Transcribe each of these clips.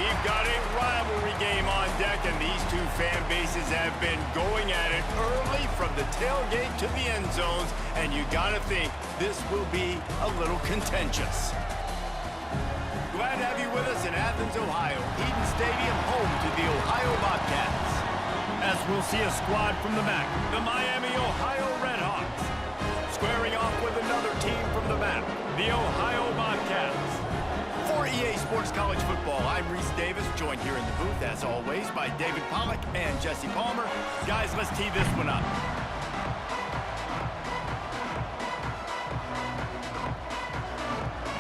we've got a rivalry game on deck, and these two fan bases have been going at it early from the tailgate to the end zones, and you got to think this will be a little contentious. Glad to have you with us in Athens, Ohio. Peden Stadium, home to the Ohio Bobcats. As we'll see a squad from the MAC, the Miami, Ohio Redhawks. Squaring off with another team from the MAC, the Ohio Bobcats. For EA Sports College Football, I'm Reese Davis, joined here in the booth, as always, by David Pollack and Jesse Palmer. Guys, let's tee this one up.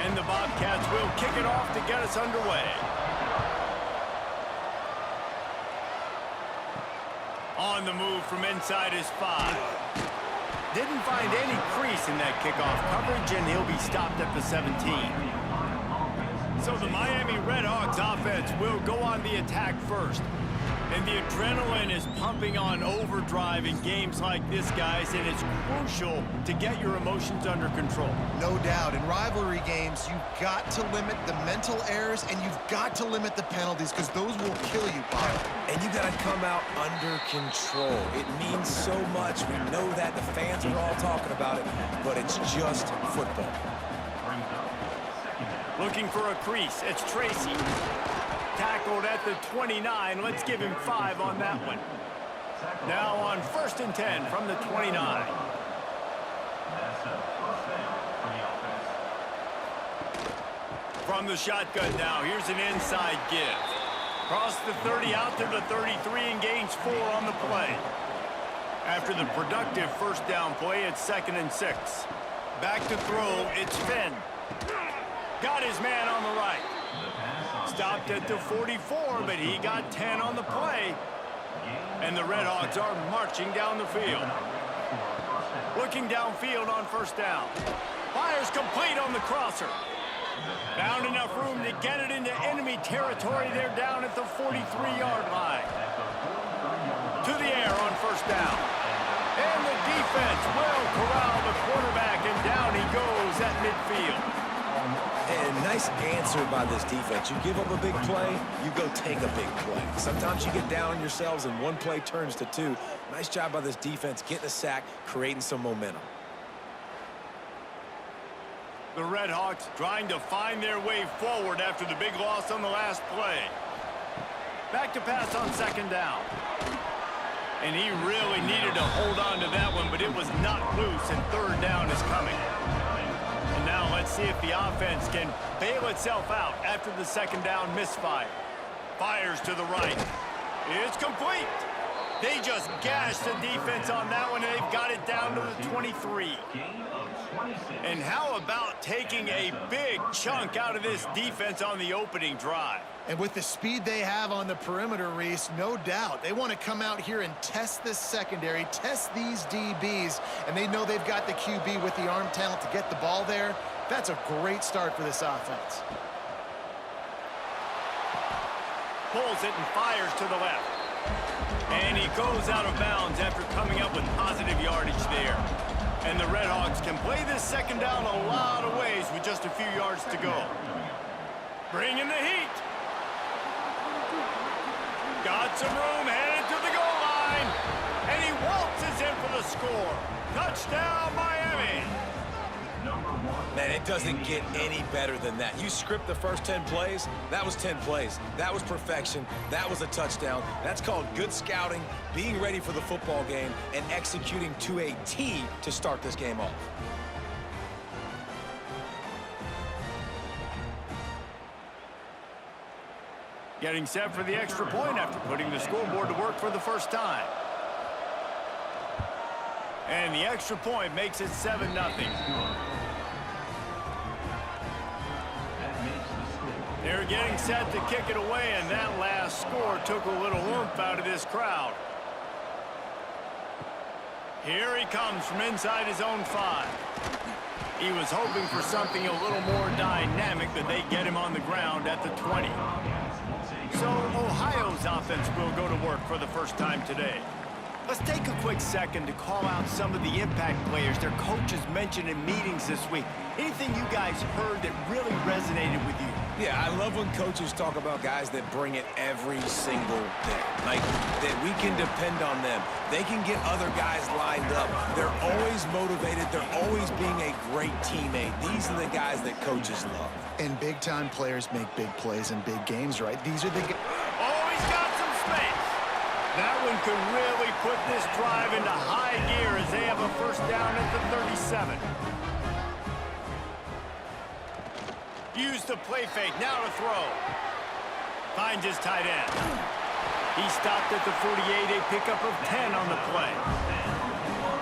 And the Bobcats will kick it off to get us underway. On the move from inside his 5. Didn't find any crease in that kickoff coverage, and he'll be stopped at the 17. So the Miami Redhawks offense will go on the attack first. And the adrenaline is pumping on overdrive in games like this, guys, and it's crucial to get your emotions under control. No doubt. In rivalry games, you've got to limit the mental errors, and you've got to limit the penalties, because those will kill you, Bob. And you got to come out under control. It means so much. We know that. The fans are all talking about it, but it's just football. Looking for a crease. It's Tracy. Tackled at the 29. Let's give him 5 on that one. Now on 1st and 10 from the 29. From the shotgun now, here's an inside give. Cross the 30 out to the 33 and gains 4 on the play. After the productive first down play, it's 2nd and 6. Back to throw, it's Finn. Got his man on the right. Stopped at the 44, but he got 10 on the play. And the Redhawks are marching down the field. Looking downfield on 1st down. Fires complete on the crosser. Found enough room to get it into enemy territory. They're down at the 43-yard line. To the air on 1st down. And the defense will corral the quarterback, and down he goes at midfield. And nice answer by this defense. You give up a big play, you go take a big play. Sometimes you get down on yourselves and one play turns to 2. Nice job by this defense getting a sack, creating some momentum. The Redhawks trying to find their way forward after the big loss on the last play. Back to pass on 2nd down. And he really needed to hold on to that one, but it was not loose, and 3rd down is coming. And now let's see if the offense can bail itself out after the 2nd down misfire. Fires to the right. It's complete. They just gashed the defense on that one, and they've got it down to the 23. And how about taking a big chunk out of this defense on the opening drive? And with the speed they have on the perimeter, Reese, no doubt, they want to come out here and test this secondary, test these DBs, and they know they've got the QB with the arm talent to get the ball there. That's a great start for this offense. Pulls it and fires to the left. And he goes out of bounds after coming up with positive yardage there. And the Redhawks can play this 2nd down a lot of ways with just a few yards to go. Bringing the heat. Got some room, headed to the goal line. And he waltzes in for the score. Touchdown, Miami. Man, it doesn't get any better than that. You script the first 10 plays, that was 10 plays. That was perfection. That was a touchdown. That's called good scouting, being ready for the football game, and executing to a T to start this game off. Getting set for the extra point after putting the scoreboard to work for the first time. And the extra point makes it 7-0. They're getting set to kick it away, and that last score took a little oomph out of this crowd. Here he comes from inside his own 5. He was hoping for something a little more dynamic, but they get him on the ground at the 20. So Ohio's offense will go to work for the first time today. Let's take a quick second to call out some of the impact players their coaches mentioned in meetings this week. Anything you guys heard that really resonated with you? Yeah, I love when coaches talk about guys that bring it every single day. Like, that we can depend on them. They can get other guys lined up. They're always motivated. They're always being a great teammate. These are the guys that coaches love. And big-time players make big plays in big games, right? These are the guys. Oh, he's got some space. That one could really put this drive into high gear as they have a first down at the 37. Use the play fake, now to throw. Finds his tight end. He stopped at the 48, a pickup of 10 on the play.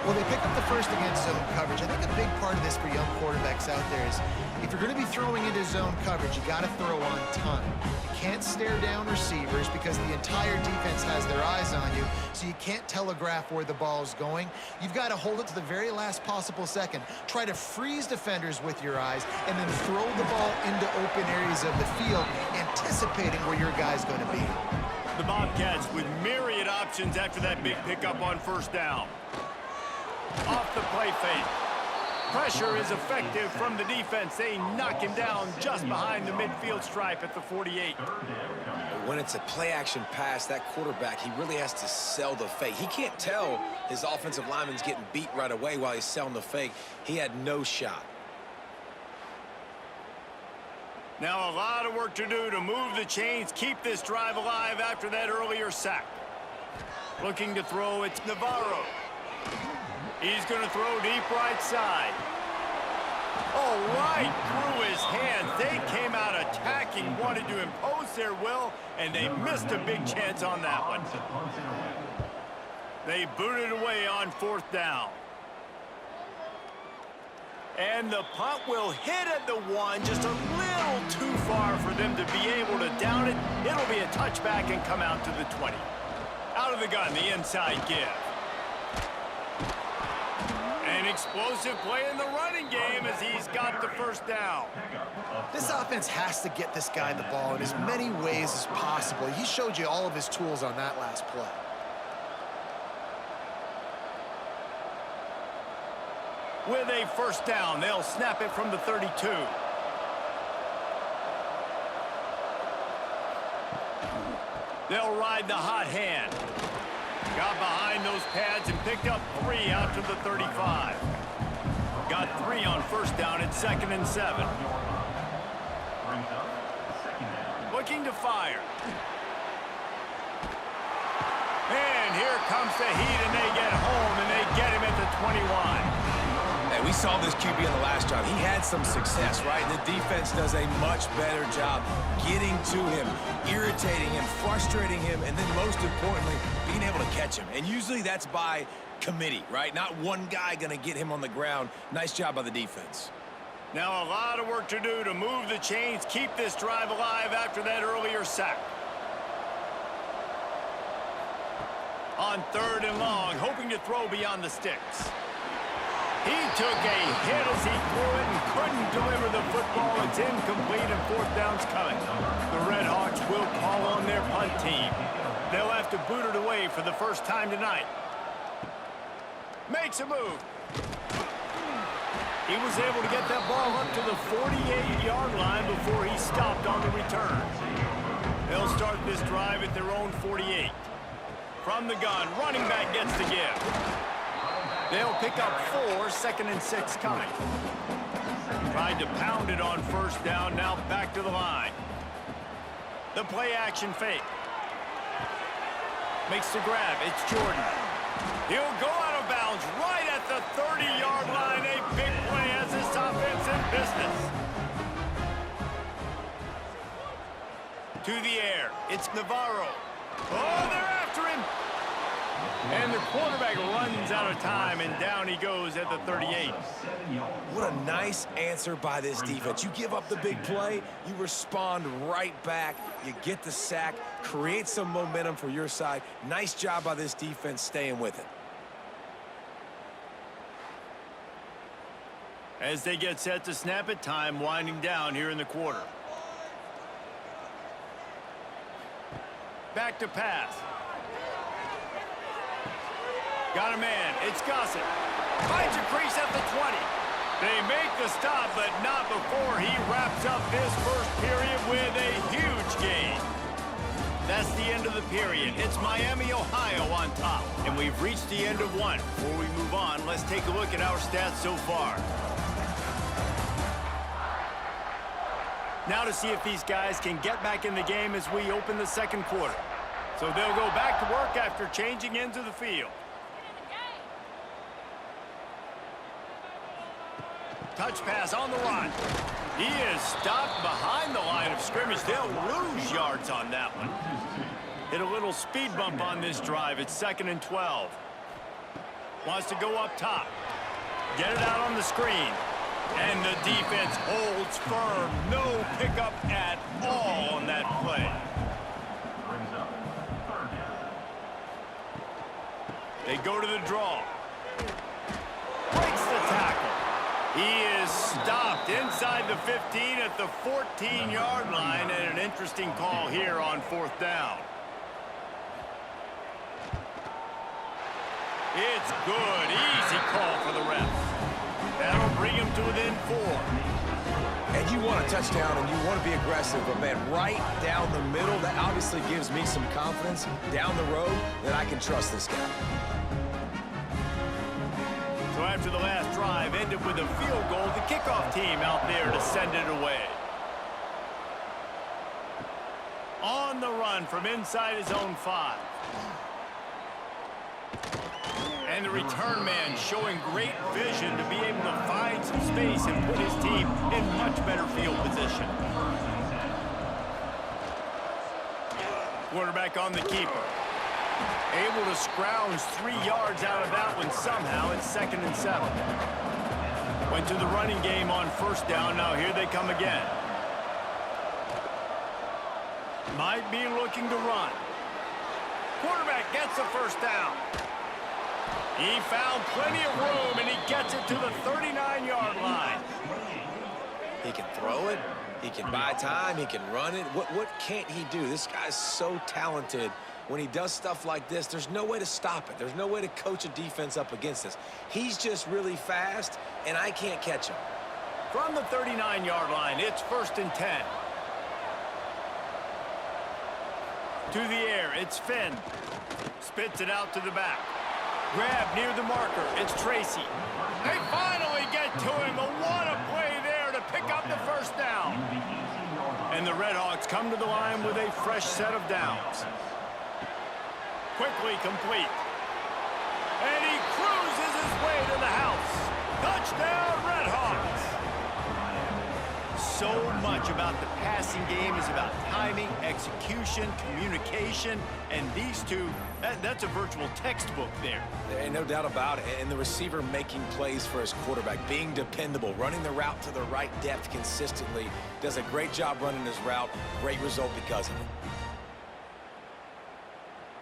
Well, they pick up the first against zone coverage. I think a big part of this for young quarterbacks out there is if you're going to be throwing into zone coverage, you got to throw on time. You can't stare down receivers because the entire defense has their eyes on you, so you can't telegraph where the ball's going. You've got to hold it to the very last possible second. Try to freeze defenders with your eyes and then throw the ball into open areas of the field, anticipating where your guy's going to be. The Bobcats with myriad options after that big pickup on first down. Off the play fake. Pressure is effective from the defense. They knock him down just behind the midfield stripe at the 48. When it's a play-action pass, that quarterback, he really has to sell the fake. He can't tell his offensive lineman's getting beat right away while he's selling the fake. He had no shot. Now a lot of work to do to move the chains, keep this drive alive after that earlier sack. Looking to throw, it's Navarro. He's going to throw deep right side. Oh, right through his hands. They came out attacking, wanted to impose their will, and they missed a big chance on that one. They booted away on fourth down. And the punt will hit at the 1, just a little too far for them to be able to down it. It'll be a touchback and come out to the 20. Out of the gun, the inside give. An explosive play in the running game as he's got the first down. This offense has to get this guy the ball in as many ways as possible. He showed you all of his tools on that last play. With a first down, they'll snap it from the 32. They'll ride the hot hand. Got behind those pads and picked up 3 out to the 35. Got 3 on first down at 2nd and 7. Looking to fire. And here comes the heat, and they get home, and they get him at the 21. And we saw this QB in the last drive. He had some success, right? And the defense does a much better job getting to him, irritating him, frustrating him, and then most importantly, being able to catch him. And usually that's by committee, right? Not one guy going to get him on the ground. Nice job by the defense. Now a lot of work to do to move the chains, keep this drive alive after that earlier sack. On 3rd and long, hoping to throw beyond the sticks. He took a hit as he threw it and couldn't deliver the football. It's incomplete and fourth down's coming. The Redhawks will call on their punt team. They'll have to boot it away for the first time tonight. Makes a move. He was able to get that ball up to the 48-yard line before he stopped on the return. They'll start this drive at their own 48. From the gun, running back gets the give. They'll pick up 4, 2nd and 6 coming. Tried to pound it on first down, now back to the line. The play action fake. Makes the grab, it's Jordan. He'll go out of bounds right at the 30-yard line. A big play as this offense in business. To the air, it's Navarro. Oh, they're after him. And the quarterback runs out of time, and down he goes at the 38. What a nice answer by this defense. You give up the big play, you respond right back, you get the sack, create some momentum for your side. Nice job by this defense staying with it. As they get set to snap it, time winding down here in the quarter. Back to pass. Got a man. It's Gossett. Finds a crease at the 20. They make the stop, but not before he wraps up this first period with a huge gain. That's the end of the period. It's Miami, Ohio on top. And we've reached the end of one. Before we move on, let's take a look at our stats so far. Now to see if these guys can get back in the game as we open the second quarter. So they'll go back to work after changing into the field. Touch pass on the run. He is stopped behind the line of scrimmage. They'll lose yards on that one. Hit a little speed bump on this drive. It's 2nd and 12. Wants to go up top. Get it out on the screen. And the defense holds firm. No pickup at all on that play. They go to the draw. Breaks the tackle. He is stopped inside the 15 at the 14-yard line, and an interesting call here on 4th down. It's good. Easy call for the refs. That'll bring him to within 4. And you want a touchdown and you want to be aggressive, but man, right down the middle, that obviously gives me some confidence down the road that I can trust this guy. So after the last drive ended with a field goal, the kickoff team out there to send it away. On the run from inside his own 5. And the return man showing great vision to be able to find some space and put his team in much better field position. Quarterback on the keeper. Able to scrounge 3 yards out of that one somehow. It's 2nd and 7. Went to the running game on 1st down. Now here they come again. Might be looking to run. Quarterback gets the 1st down. He found plenty of room, and he gets it to the 39-yard line. He can throw it. He can buy time. He can run it. What can't he do? This guy's so talented. When he does stuff like this, there's no way to stop it. There's no way to coach a defense up against this. He's just really fast, and I can't catch him. From the 39-yard line, it's 1st and 10. To the air, it's Finn. Spits it out to the back. Grab near the marker. It's Tracy. They finally get to him. But what a play there to pick up the 1st down. And the Redhawks come to the line with a fresh set of downs. Quickly complete. And he cruises his way to the house. Touchdown, Redhawks. So much about the passing game is about timing, execution, communication, and these two, that's a virtual textbook there. And no doubt about it. And the receiver making plays for his quarterback, being dependable, running the route to the right depth consistently, does a great job running his route. Great result because of it.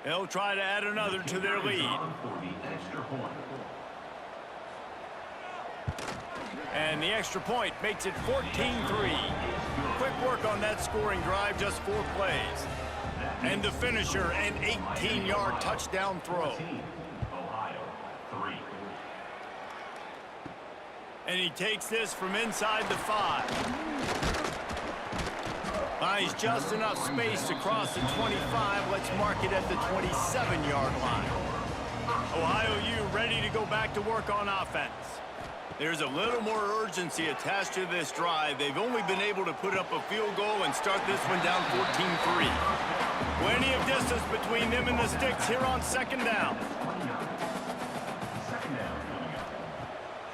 They'll try to add another to their lead. And the extra point makes it 14-3. Quick work on that scoring drive, just 4 plays. And the finisher, an 18-yard touchdown throw. And he takes this from inside the 5. Buys just enough space to cross the 25. Let's mark it at the 27-yard line. Ohio U ready to go back to work on offense. There's a little more urgency attached to this drive. They've only been able to put up a field goal and start this one down 14-3. Plenty of distance between them and the sticks here on 2nd down.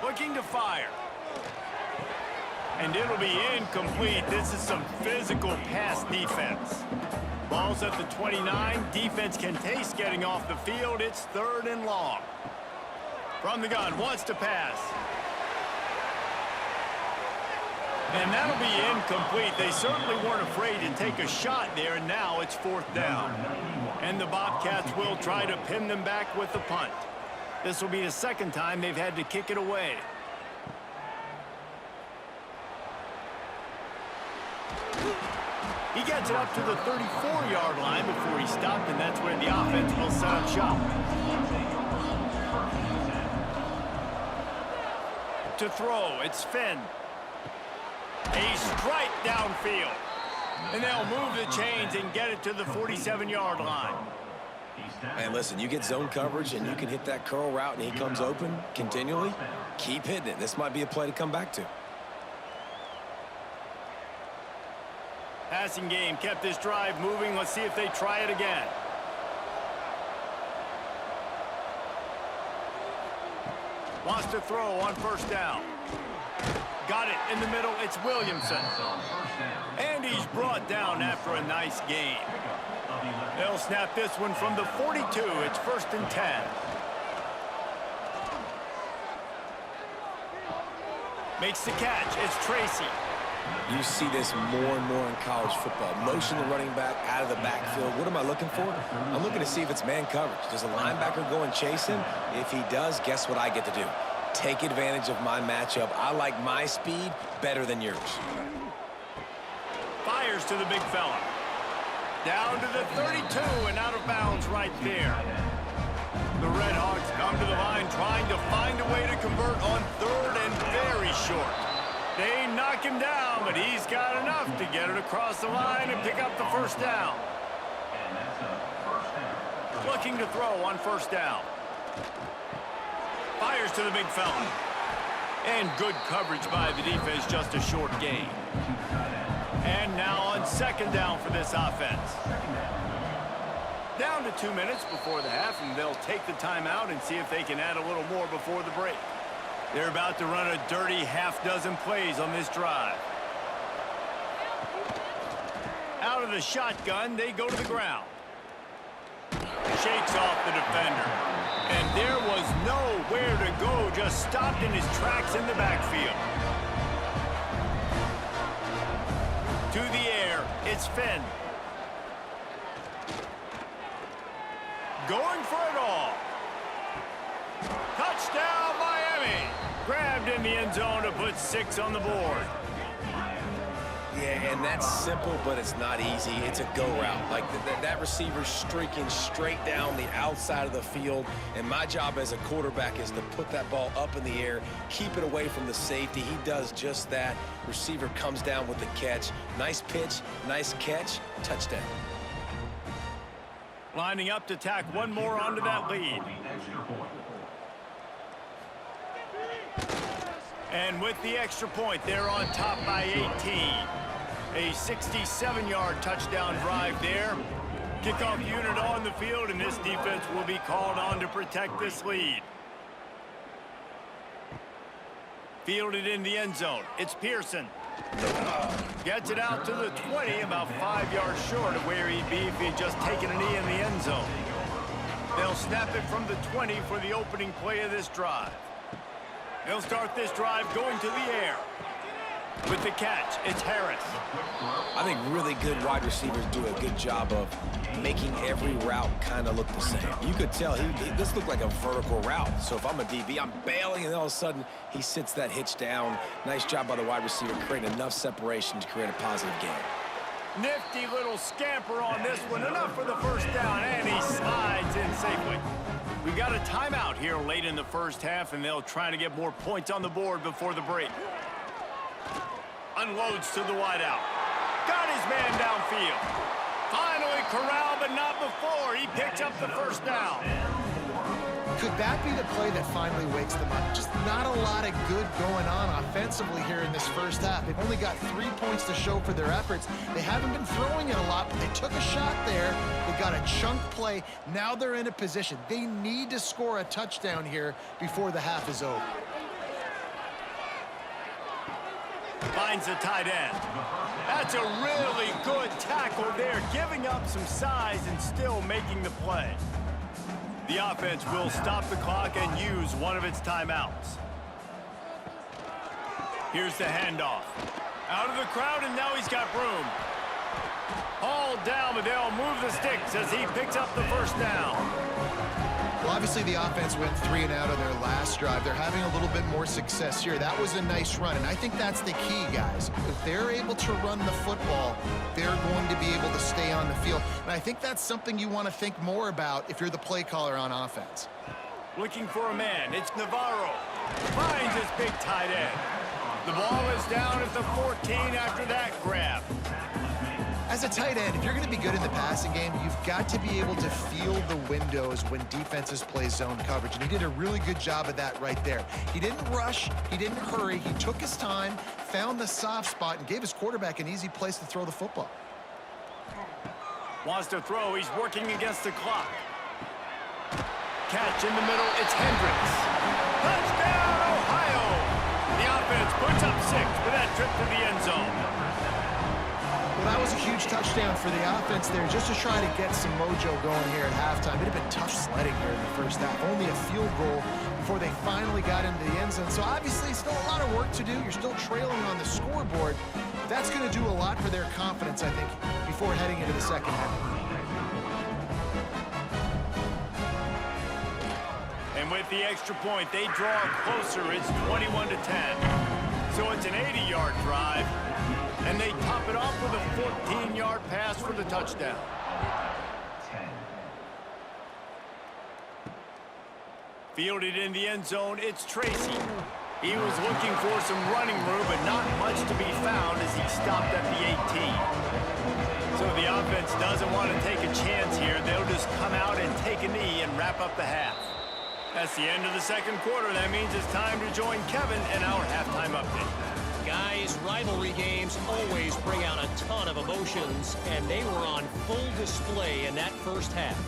Looking to fire. And it'll be incomplete. This is some physical pass defense. Ball's at the 29. Defense can taste getting off the field. It's 3rd and long. From the gun, wants to pass. And that'll be incomplete. They certainly weren't afraid to take a shot there, and now it's 4th down. And the Bobcats will try to pin them back with the punt. This will be the 2nd time they've had to kick it away. He gets it up to the 34-yard line before he stopped, and that's where the offense will set up shop. to throw. It's Finn. A strike downfield. And they'll move the chains and get it to the 47-yard line. And listen, you get zone coverage and you can hit that curl route and he comes open continually. Keep hitting it. This might be a play to come back to. Passing game kept this drive moving. Let's see if they try it again. Wants to throw on first down. Got it in the middle. It's Williamson. And he's brought down after a nice gain. They'll snap this one from the 42. It's 1st and 10. Makes the catch. It's Tracy. You see this more and more in college football. Motion the running back out of the backfield. What am I looking for? I'm looking to see if it's man coverage. Does a linebacker go and chase him? If he does, guess what I get to do? Take advantage of my matchup. I like my speed better than yours. Fires to the big fella. Down to the 32 and out of bounds right there. The Redhawks come to the line trying to find a way to convert on 3rd and very short. They knock him down, but he's got enough to get it across the line and pick up the first down. Looking to throw on first down. Fires to the big fella. And good coverage by the defense, just a short gain. And now on 2nd down for this offense. Down to 2 minutes before the half, and they'll take the timeout and see if they can add a little more before the break. They're about to run a dirty half-dozen plays on this drive. Out of the shotgun, they go to the ground. Shakes off the defender. And there was nowhere to go, just stopped in his tracks in the backfield. To the air, it's Finn. Going for it all. Touchdown, Miami. Grabbed in the end zone to put 6 on the board. Yeah, and that's simple, but it's not easy. It's a go route. Like that receiver's streaking straight down the outside of the field, and my job as a quarterback is to put that ball up in the air, keep it away from the safety. He does just that. Receiver comes down with the catch. Nice pitch, nice catch, touchdown. Lining up to tack one more onto that lead. And with the extra point, they're on top by 18. A 67-yard touchdown drive there. Kickoff unit on the field, and this defense will be called on to protect this lead. Fielded in the end zone. It's Pearson. Gets it out to the 20, about 5 yards short of where he'd be if he'd just taken a knee in the end zone. They'll snap it from the 20 for the opening play of this drive. They'll start this drive going to the air. With the catch, it's Harris. I think really good wide receivers do a good job of making every route kind of look the same. You could tell this looked like a vertical route. So if I'm a DB, I'm bailing, and all of a sudden he sits that hitch down. Nice job by the wide receiver, creating enough separation to create a positive game. Nifty little scamper on this one. Enough for the first down, and he slides in safely. We've got a timeout here late in the first half, and they'll try to get more points on the board before the break. Unloads to the wideout. Got his man downfield. Finally corralled, but not before. He picks up the first down. Could that be the play that finally wakes them up? Just not a lot of good going on offensively here in this first half. They've only got 3 points to show for their efforts. They haven't been throwing it a lot, but they took a shot there. They got a chunk play. Now they're in a position. They need to score a touchdown here before the half is over. Finds the tight end. That's a really good tackle there, giving up some size and still making the play. The offense will stop the clock and use one of its timeouts. Here's the handoff. Out of the crowd, and now he's got room. Hauled down, but they'll move the sticks as he picks up the first down. Well, obviously the offense went 3 and out on their last drive. They're having a little bit more success here. That was a nice run, and I think that's the key, guys. If they're able to run the football, they're going to be able to stay on the field. And I think that's something you want to think more about if you're the play caller on offense. Looking for a man. It's Navarro. Finds his big tight end. The ball is down at the 14 after that grab. As a tight end, if you're going to be good in the passing game, you've got to be able to feel the windows when defenses play zone coverage. And he did a really good job of that right there. He didn't rush. He didn't hurry. He took his time, found the soft spot, and gave his quarterback an easy place to throw the football. Wants to throw. He's working against the clock. Catch in the middle. It's Hendricks. Touchdown, Ohio! The offense puts up 6 with that trip to the end zone. Well, that was a huge touchdown for the offense there, just to try to get some mojo going here at halftime. It had been tough sledding here in the first half. Only a field goal before they finally got into the end zone. So obviously still a lot of work to do. You're still trailing on the scoreboard. That's going to do a lot for their confidence, I think, before heading into the second half. And with the extra point, they draw closer. It's 21-10. So it's an 80-yard drive. And they top it off with a 14-yard pass for the touchdown. Fielded in the end zone, it's Tracy. He was looking for some running room, but not much to be found as he stopped at the 18. So the offense doesn't want to take a chance here. They'll just come out and take a knee and wrap up the half. That's the end of the second quarter. That means it's time to join Kevin in our halftime update. Guys, rivalry games always bring out a ton of emotions, and they were on full display in that first half.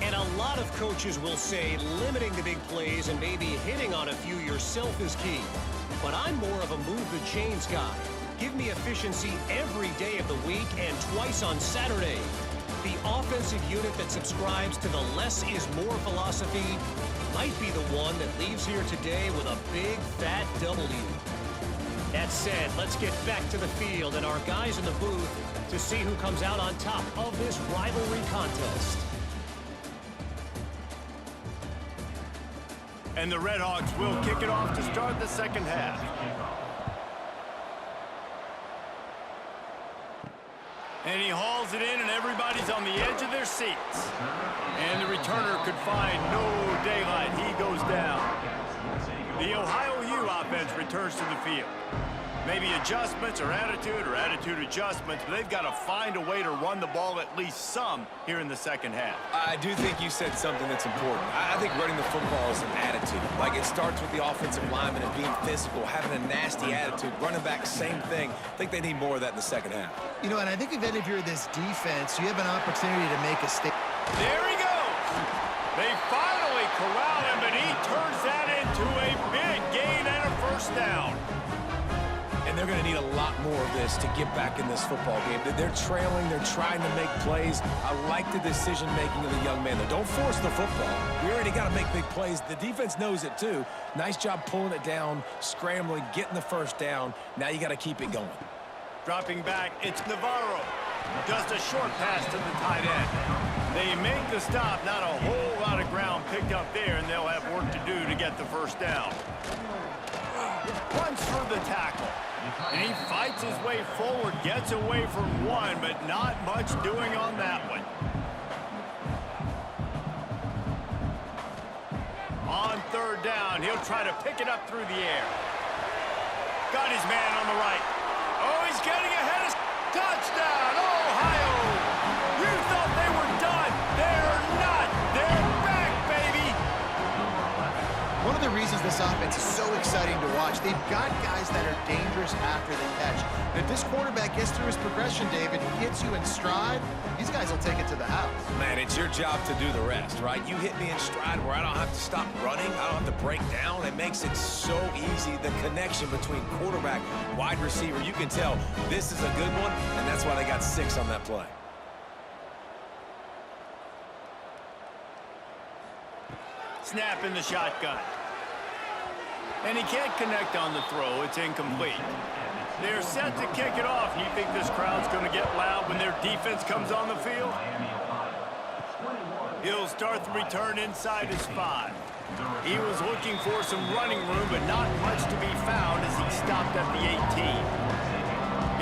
And a lot of coaches will say limiting the big plays and maybe hitting on a few yourself is key. But I'm more of a move the chains guy. Give me efficiency every day of the week and twice on Saturday. The offensive unit that subscribes to the less is more philosophy might be the one that leaves here today with a big fat W. That said, let's get back to the field and our guys in the booth to see who comes out on top of this rivalry contest. And the Redhawks will kick it off to start the second half. And he hauls it in, and everybody's on the edge of their seats. And the returner could find no daylight. He goes down. The Ohio U offense returns to the field. Maybe adjustments or attitude adjustments, but they've got to find a way to run the ball at least some here in the second half. I do think you said something that's important. I think running the football is an attitude. Like, it starts with the offensive lineman and being physical, having a nasty attitude. Running back, same thing. I think they need more of that in the second half. You know, and I think then if you're this defense, you have an opportunity to make a statement. There he goes. They finally corral him, but he turns that into a big gain and a first down. And they're going to need a lot more of this to get back in this football game. They're trailing. They're trying to make plays. I like the decision-making of the young man. Don't force the football. We already got to make big plays. The defense knows it, too. Nice job pulling it down, scrambling, getting the first down. Now you got to keep it going. Dropping back, it's Navarro. Just a short pass to the tight end. They make the stop. Not a whole lot of ground picked up there, and they'll have work to do to get the first down. Runs through the tackle. And he fights his way forward, gets away from one, but not much doing on that one. On third down, he'll try to pick it up through the air. Got his man on the right. Oh, he's getting ahead of touchdown, Ohio! You thought they were done. They're not. They're back, baby. One of the reasons this offense is so exciting to watch, they've got guys that are dangerous after the catch. And if this quarterback gets through his progression, David, he hits you in stride, these guys will take it to the house. Man, it's your job to do the rest, right? You hit me in stride where I don't have to stop running. I don't have to break down. It makes it so easy, the connection between quarterback, wide receiver. You can tell this is a good one, and that's why they got 6 on that play. Snap in the shotgun. And he can't connect on the throw. It's incomplete. They're set to kick it off. You think this crowd's going to get loud when their defense comes on the field? He'll start the return inside his 5. He was looking for some running room, but not much to be found as he stopped at the 18.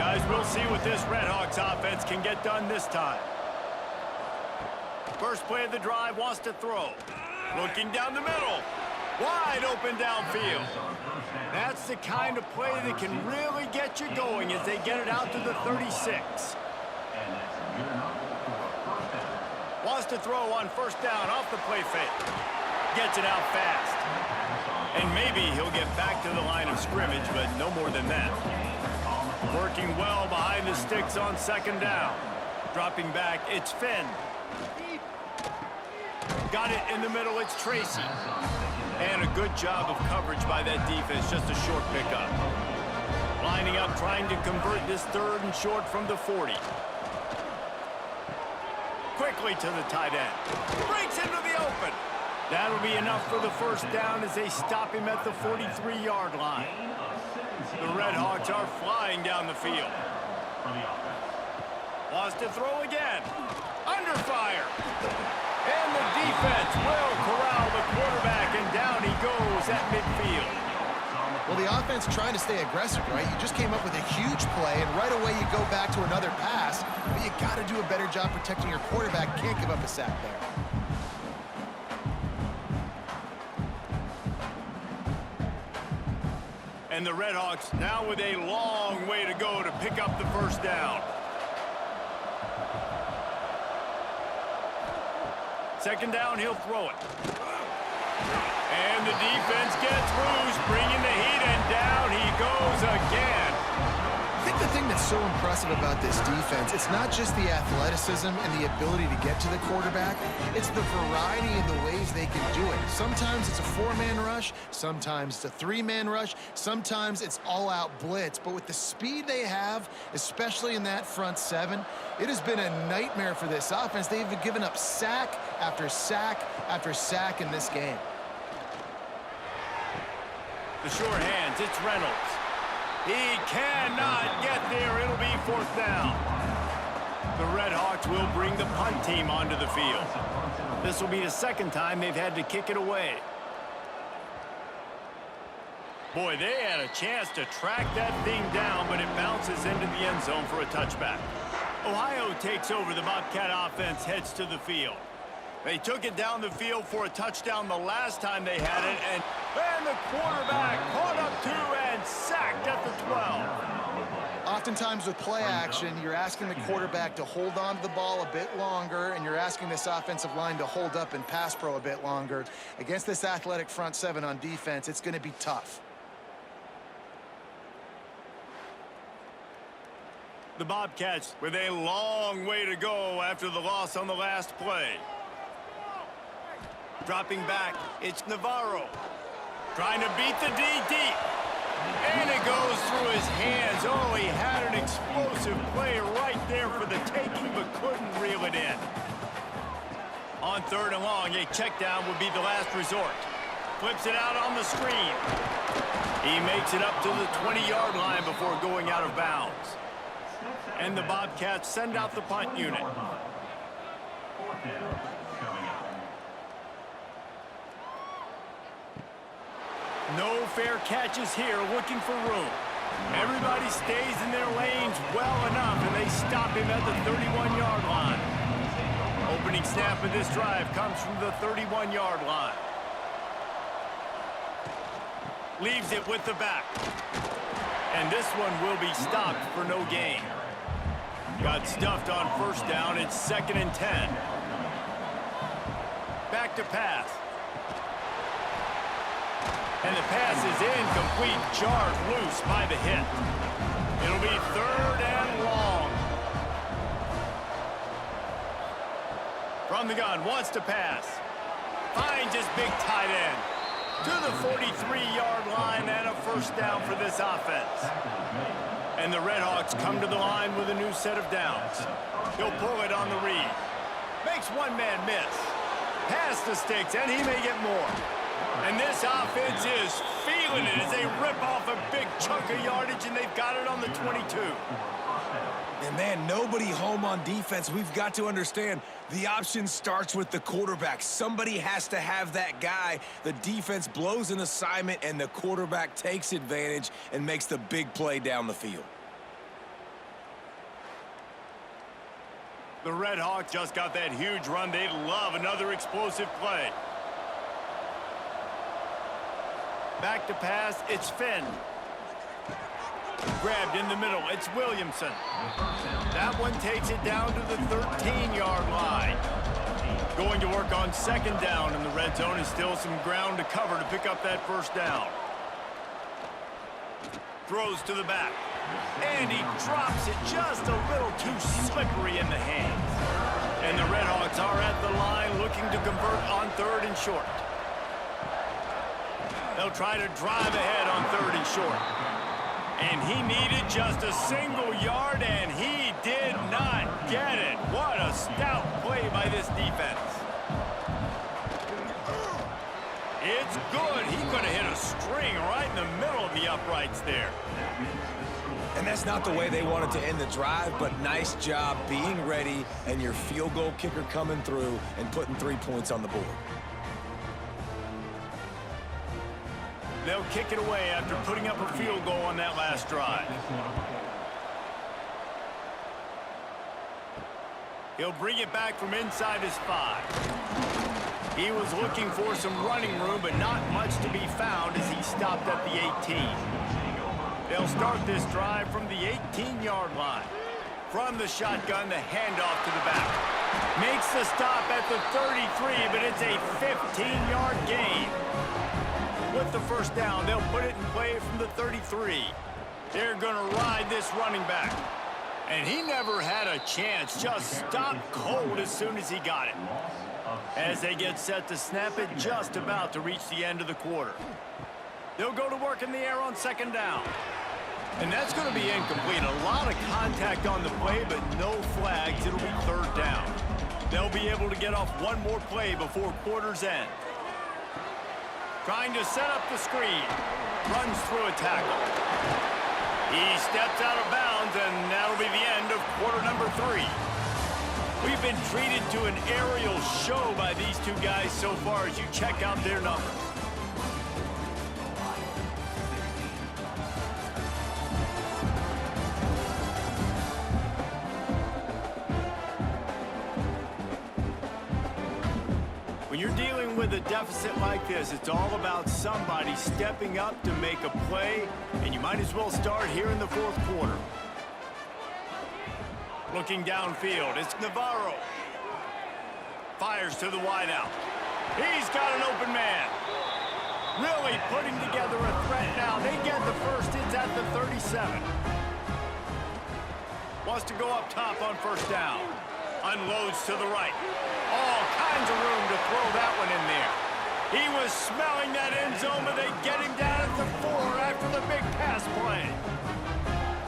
Guys, we'll see what this Redhawks offense can get done this time. First play of the drive, wants to throw. Looking down the middle. Wide open downfield. That's the kind of play that can really get you going as they get it out to the 36. Wants to throw on first down off the play fake. Gets it out fast. And maybe he'll get back to the line of scrimmage, but no more than that. Working well behind the sticks on second down. Dropping back, it's Finn. Got it in the middle, it's Tracy. And a good job of coverage by that defense, just a short pickup. Lining up, trying to convert this third and short from the 40. Quickly to the tight end. Breaks into the open. That'll be enough for the first down as they stop him at the 43-yard line. The Redhawks are flying down the field. Wants to throw again. Under fire. And the defense will corral the quarterback, and down he goes at midfield. Well, the offense trying to stay aggressive, right? You just came up with a huge play, and right away you go back to another pass, but you got to do a better job protecting your quarterback. Can't give up a sack there. And the Redhawks now with a long way to go to pick up the first down. Second down, he'll throw it. And the defense gets loose, bringing the heat, and down he goes again. I think the thing that's so impressive about this defense, it's not just the athleticism and the ability to get to the quarterback, it's the variety in the ways they can do it. Sometimes it's a four-man rush, sometimes it's a three-man rush, sometimes it's all-out blitz. But with the speed they have, especially in that front seven, it has been a nightmare for this offense. They've given up sack after sack after sack in this game. The short hands, it's Reynolds. He cannot get there. It'll be fourth down. The Redhawks will bring the punt team onto the field. This will be the second time they've had to kick it away. Boy, they had a chance to track that thing down, but it bounces into the end zone for a touchback. Ohio takes over. The Bobcat offense heads to the field. They took it down the field for a touchdown the last time they had it, and the quarterback caught up to and sacked at the 12. Oftentimes with play action, you're asking the quarterback to hold on to the ball a bit longer, and you're asking this offensive line to hold up in pass pro a bit longer. Against this athletic front seven on defense, it's going to be tough. The Bobcats with a long way to go after the loss on the last play. Dropping back, it's Navarro. Trying to beat the D deep. And it goes through his hands. Oh, he had an explosive play right there for the taking, but couldn't reel it in. On third and long, a check down would be the last resort. Flips it out on the screen. He makes it up to the 20-yard line before going out of bounds. And the Bobcats send out the punt unit. No fair catches here, looking for room. Everybody stays in their lanes well enough, and they stop him at the 31-yard line. Opening snap of this drive comes from the 31-yard line. Leaves it with the back. And this one will be stopped for no gain. Got stuffed on first down. It's 2nd and 10. Back to pass. And the pass is incomplete, jarred loose by the hit. It'll be 3rd and long. From the gun, wants to pass. Finds his big tight end. To the 43-yard line and a first down for this offense. And the Redhawks come to the line with a new set of downs. He'll pull it on the read. Makes one man miss. Past the sticks, and he may get more. And this offense is feeling it as they rip off a big chunk of yardage, and they've got it on the 22. And man, nobody home on defense. We've got to understand the option starts with the quarterback. Somebody has to have that guy. The defense blows an assignment, and the quarterback takes advantage and makes the big play down the field. The Redhawks just got that huge run. They'd love another explosive play. Back to pass, it's Finn. Grabbed in the middle, it's Williamson. That one takes it down to the 13-yard line. Going to work on second down in the red zone, and still some ground to cover to pick up that first down. Throws to the back. And he drops it just a little too slippery in the hands. And the Redhawks are at the line looking to convert on 3rd and short. They'll try to drive ahead on 3rd and short. And he needed just a single yard, and he did not get it. What a stout play by this defense. It's good. He could have hit a string right in the middle of the uprights there. And that's not the way they wanted to end the drive, but nice job being ready and your field goal kicker coming through and putting 3 points on the board. They'll kick it away after putting up a field goal on that last drive. He'll bring it back from inside his 5. He was looking for some running room, but not much to be found as he stopped at the 18. They'll start this drive from the 18-yard line. From the shotgun, the handoff to the back. Makes the stop at the 33, but it's a 15-yard gain. With the first down, they'll put it in play from the 33. They're going to ride this running back. And he never had a chance, just stopped cold as soon as he got it. As they get set to snap it, just about to reach the end of the quarter. They'll go to work in the air on second down. And that's going to be incomplete. A lot of contact on the play, but no flags. It'll be 3rd down. They'll be able to get off one more play before quarter's end. Trying to set up the screen. Runs through a tackle. He steps out of bounds, and that'll be the end of quarter number 3. We've been treated to an aerial show by these two guys so far as you check out their numbers. When you're dealing with a deficit like this, it's all about somebody stepping up to make a play, and you might as well start here in the 4th quarter. Looking downfield, it's Navarro. Fires to the wideout. He's got an open man. Really putting together a threat now. They get the first. It's at the 37. Wants to go up top on first down. Unloads to the right. All kinds of room to throw that one in there. He was smelling that end zone, but they get him down at the 4 after the big pass play.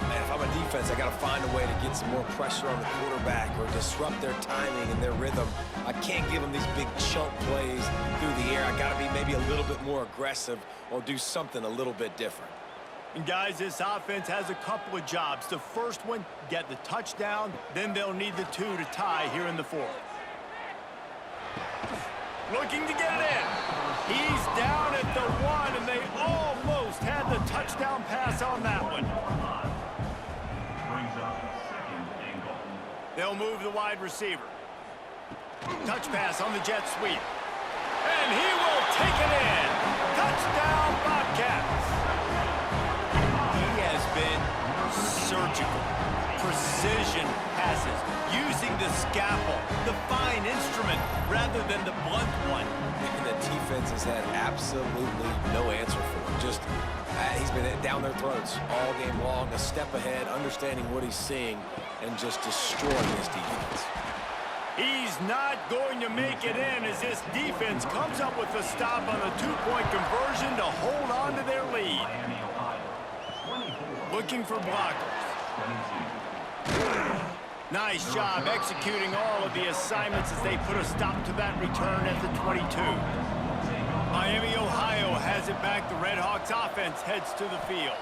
Man, if I'm a defense, I got to find a way to get some more pressure on the quarterback or disrupt their timing and their rhythm. I can't give them these big chunk plays through the air. I got to be maybe a little bit more aggressive or do something a little bit different. And guys, this offense has a couple of jobs. The first one, get the touchdown. Then they'll need the 2 to tie here in the 4th. Looking to get it in. He's down at the 1, and they almost had the touchdown pass on that one. They'll move the wide receiver. Touch pass on the jet sweep. And he will take it in. Touchdown, Bobcats. He has been surgical. Precision passes. Using the scalpel, the fine instrument, rather than the blunt one. And the defense has had absolutely no answer for him. Just, he's been down their throats all game long, a step ahead, understanding what he's seeing, and just destroying his defense. He's not going to make it in as this defense comes up with a stop on the 2-point conversion to hold on to their lead. Looking for blockers. Nice job executing all of the assignments as they put a stop to that return at the 22. Miami, Ohio has it back. The Redhawks offense heads to the field.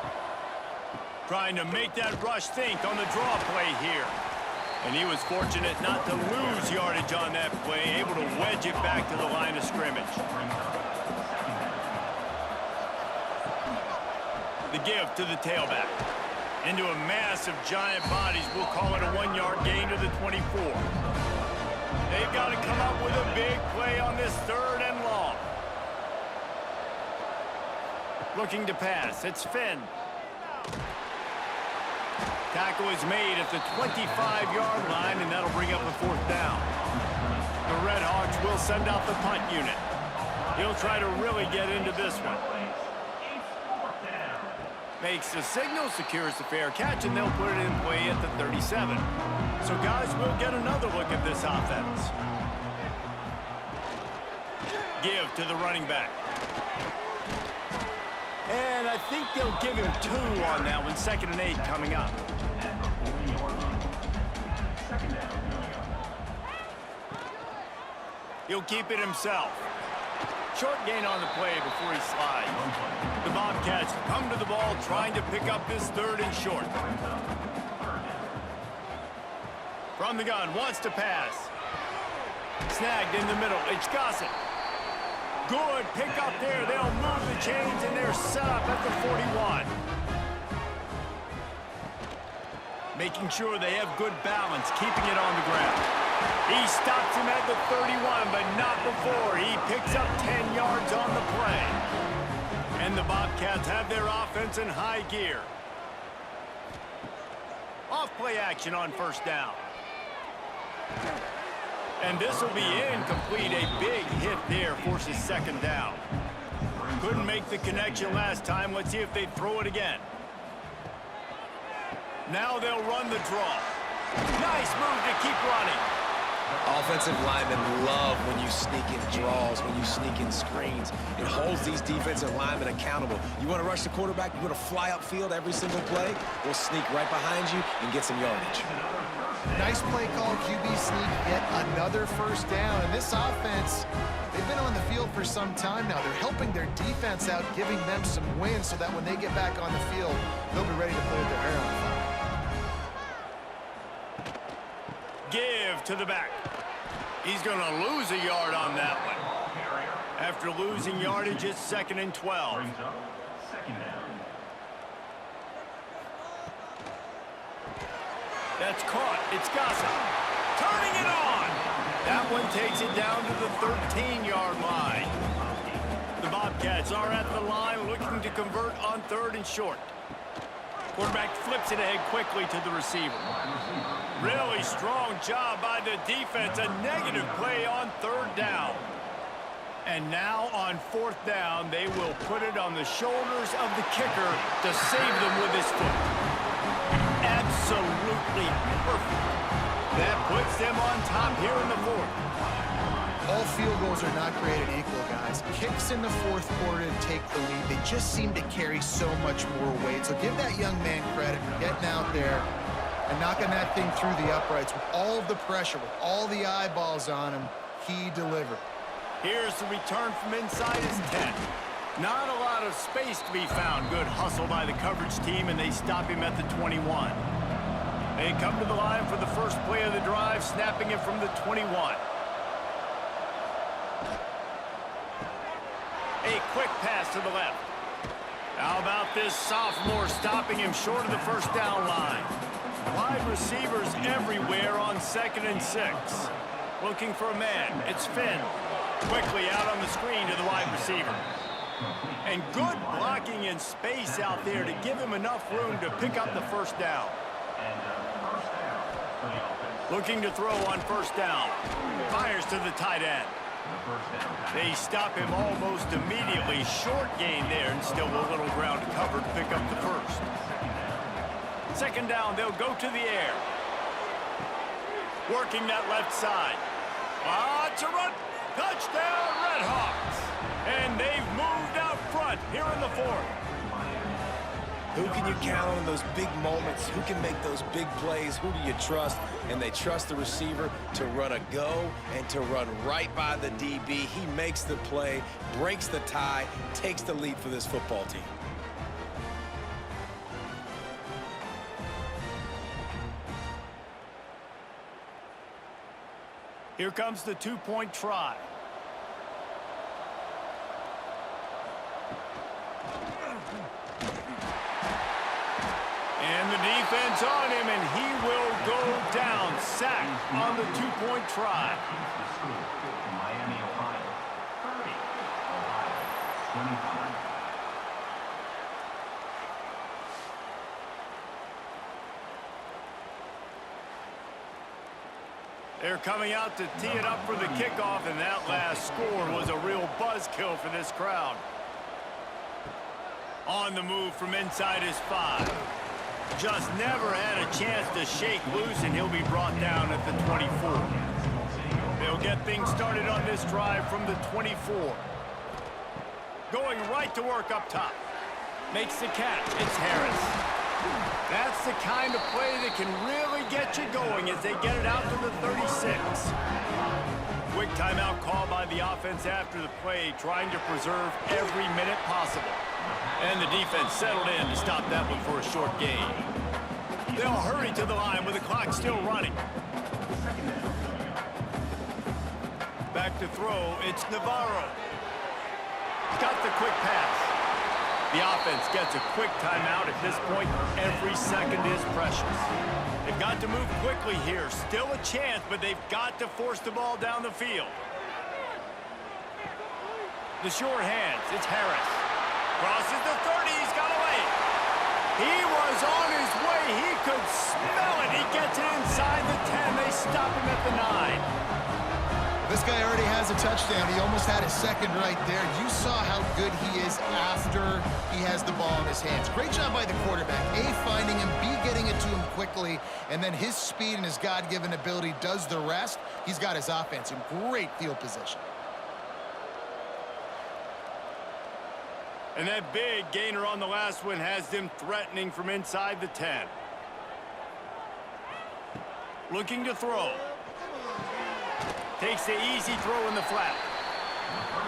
Trying to make that rush think on the draw play here. And he was fortunate not to lose yardage on that play, able to wedge it back to the line of scrimmage. The give to the tailback. Into a mass of giant bodies, we'll call it a 1-yard gain to the 24. They've got to come up with a big play on this 3rd and long. Looking to pass. It's Finn. Tackle is made at the 25-yard line, and that'll bring up a 4th down. The Redhawks will send out the punt unit. He'll try to really get into this one. Makes the signal, secures the fair catch, and they'll put it in play at the 37. So, guys, we'll get another look at this offense. Give to the running back. And I think they'll give him 2 on that one. 2nd and 8 coming up. He'll keep it himself. Short gain on the play before he slides. The Bobcats come to the ball trying to pick up this 3rd and short. From the gun, wants to pass. Snagged in the middle. It's Gossett. Good pick up there. They'll move the chains, and they're set up at the 41. Making sure they have good balance, keeping it on the ground. He stops him at the 31, but not before. He picks up 10 yards on the play. And the Bobcats have their offense in high gear. Off-play action on 1st down. And this will be incomplete. A big hit there forces 2nd down. Couldn't make the connection last time. Let's see if they throw it again. Now they'll run the draw. Nice move to keep running. Offensive linemen love when you sneak in draws, when you sneak in screens. It holds these defensive linemen accountable. You want to rush the quarterback, you want to fly upfield every single play, we'll sneak right behind you and get some yardage. Nice play call, QB sneak, yet another 1st down. And this offense, they've been on the field for some time now. They're helping their defense out, giving them some wins so that when they get back on the field, they'll be ready to play with their hair on fire. Give to the back. He's going to lose a yard on that one. After losing yardage, it's 2nd and 12. That's caught. It's Gossett. Turning it on. That one takes it down to the 13-yard line. The Bobcats are at the line looking to convert on 3rd and short. Quarterback flips it ahead quickly to the receiver. Really strong job by the defense. A negative play on 3rd down. And now on 4th down, they will put it on the shoulders of the kicker to save them with his foot. Absolutely perfect. That puts them on top here in the 4th. All field goals are not created equal, guys. Kicks in the 4th quarter to take the lead. They just seem to carry so much more weight. So give that young man credit for getting out there and knocking that thing through the uprights with all of the pressure, with all the eyeballs on him. He delivered. Here's the return from inside his 10. Not a lot of space to be found. Good hustle by the coverage team, and they stop him at the 21. They come to the line for the first play of the drive, snapping it from the 21. A quick pass to the left. How about this sophomore stopping him short of the 1st down line? Wide receivers everywhere on 2nd and 6. Looking for a man. It's Finn. Quickly out on the screen to the wide receiver. And good blocking in space out there to give him enough room to pick up the 1st down. Looking to throw on 1st down. Fires to the tight end. They stop him almost immediately. Short gain there, and still a little ground to cover to pick up the 1st. 2nd down, they'll go to the air. Working that left side. It's a run. Touchdown, Redhawks. And they've moved out front here in the 4th. Who can you count on in those big moments? Who can make those big plays? Who do you trust? And they trust the receiver to run a go and to run right by the DB. He makes the play, breaks the tie, takes the lead for this football team. Here comes the 2-point try. And the defense on him, and he will go down. Sacked on the 2-point try. Miami, Ohio. 30, Ohio. 25. They're coming out to tee it up for the kickoff, and that last score was a real buzzkill for this crowd. On the move from inside his 5. Just never had a chance to shake loose, and he'll be brought down at the 24. They'll get things started on this drive from the 24. Going right to work up top. Makes the catch. It's Harris. That's the kind of play that can really get you going as they get it out to the 36. Quick timeout call by the offense after the play, trying to preserve every minute possible. And the defense settled in to stop that one for a short gain. They'll hurry to the line with the clock still running. Back to throw, it's Navarro. Got the quick pass. The offense gets a quick timeout at this point. Every second is precious. They've got to move quickly here. Still a chance, but they've got to force the ball down the field. The sure hands, it's Harris. Crosses the 30, he's got away. He was on his way, he could smell it. He gets it inside the 10, they stop him at the 9. This guy already has a touchdown. He almost had a second right there. You saw how good he is after he has the ball in his hands. Great job by the quarterback. A, finding him, B, getting it to him quickly, and then his speed and his God-given ability does the rest. He's got his offense in great field position. And that big gainer on the last one has them threatening from inside the 10. Looking to throw. Takes the easy throw in the flat.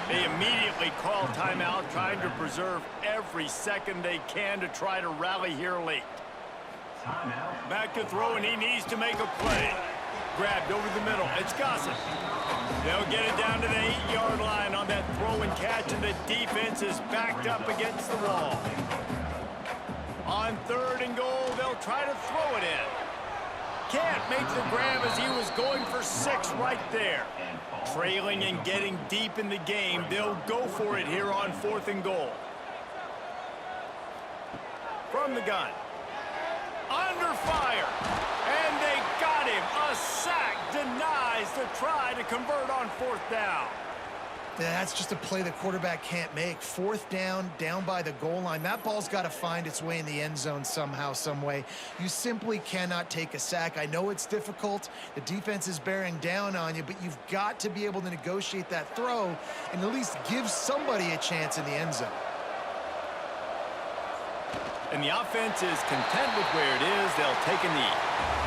They immediately call timeout, trying to preserve every second they can to try to rally here late. Back to throw, and he needs to make a play. Grabbed over the middle. It's Gossett. They'll get it down to the 8-yard line on that throw and catch, and the defense is backed up against the wall. On 3rd and goal, they'll try to throw it in. Can't make the grab as he was going for 6 right there. Trailing and getting deep in the game, they'll go for it here on 4th and goal. From the gun. Under fire. And they got him. A sack denies the try to convert on 4th down. That's just a play the quarterback can't make. 4th down, down by the goal line. That ball's got to find its way in the end zone somehow, some way. You simply cannot take a sack. I know it's difficult. The defense is bearing down on you, but you've got to be able to negotiate that throw and at least give somebody a chance in the end zone. And the offense is content with where it is. They'll take a knee.